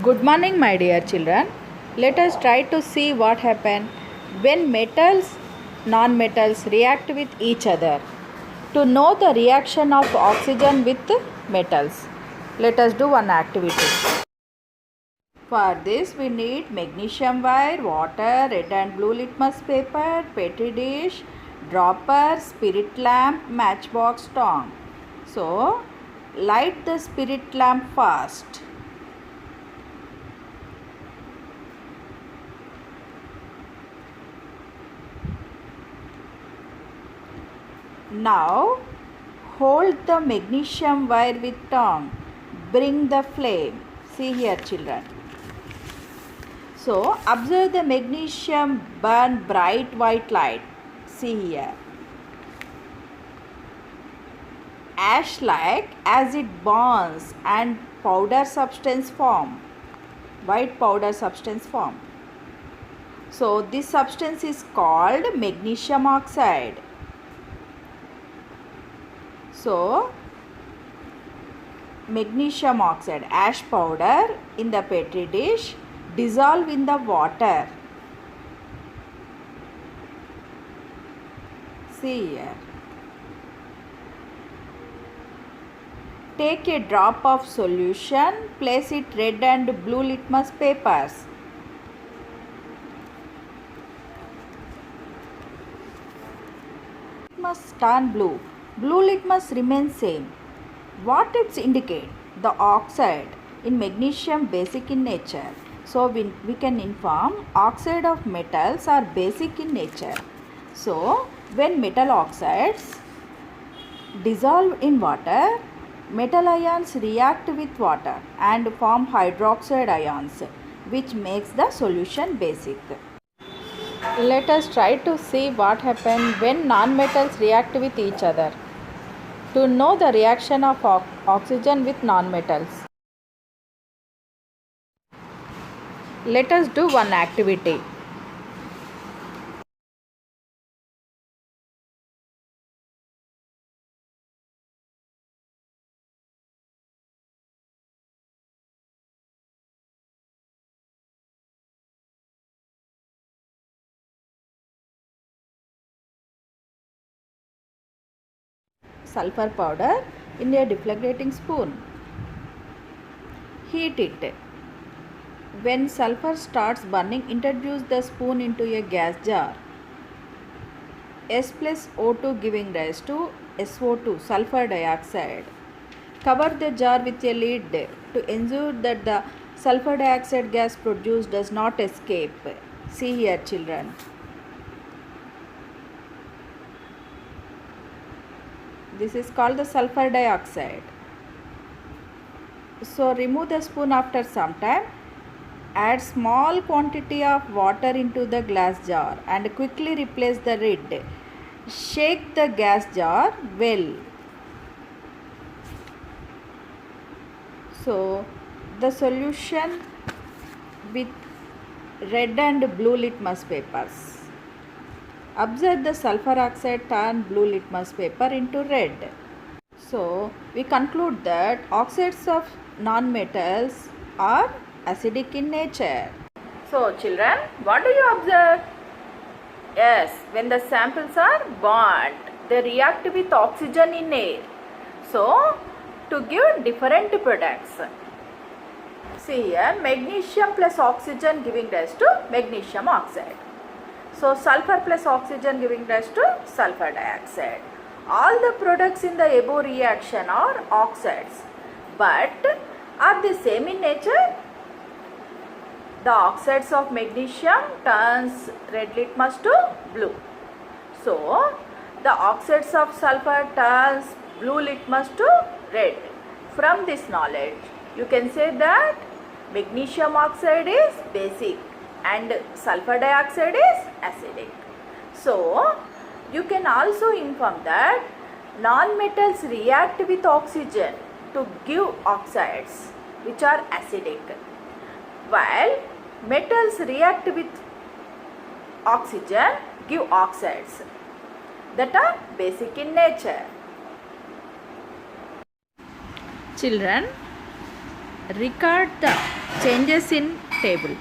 Good morning, my dear children. Let us try to see what happens when metals, non-metals react with each other. To know the reaction of oxygen with metals, let us do one activity. For this, we need magnesium wire, water, red and blue litmus paper, petri dish, dropper, spirit lamp, matchbox tongue. So, light the spirit lamp first. Now hold the magnesium wire with tongue. Bring the flame. See here, children. So observe the magnesium burn bright white light. See here. Ash like as it burns and powder substance form. White powder substance form. So this substance is called magnesium oxide. So, magnesium oxide, ash powder in the petri dish, dissolve in the water. See here. Take a drop of solution, place it red and blue litmus papers. Litmus turn blue. Blue litmus remains same. What it indicate? The oxide in magnesium basic in nature. So we can inform oxide of metals are basic in nature. So when metal oxides dissolve in water, metal ions react with water and form hydroxide ions, which makes the solution basic. Let us try to see what happens when non-metals react with each other. To know the reaction of oxygen with non-metals, let us do one activity. Sulfur powder in a deflagrating spoon. Heat it. When sulfur starts burning, introduce the spoon into a gas jar. S plus O2 giving rise to SO2, sulfur dioxide. Cover the jar with a lid to ensure that the sulfur dioxide gas produced does not escape. See here, children. This is called the sulfur dioxide. So remove the spoon after some time. Add small quantity of water into the glass jar and quickly replace the lid. Shake the gas jar well. So the solution with red and blue litmus papers. Observe the sulfur oxide turn blue litmus paper into red. So we conclude that oxides of non-metals are acidic in nature. So children, what do you observe? Yes, when the samples are burnt, they react with oxygen in air. So to give different products. See here, magnesium plus oxygen giving rise to magnesium oxide. So sulfur plus oxygen giving rise to sulfur dioxide. All the products in the above reaction are oxides, but are they same in nature? The oxides of magnesium turns red litmus to blue. So the oxides of sulfur turns blue litmus to red. From this knowledge, you can say that magnesium oxide is basic and sulfur dioxide is acidic. So you can also inform that non-metals react with oxygen to give oxides which are acidic, while metals react with oxygen give oxides that are basic in nature. Children, record the Changes in table.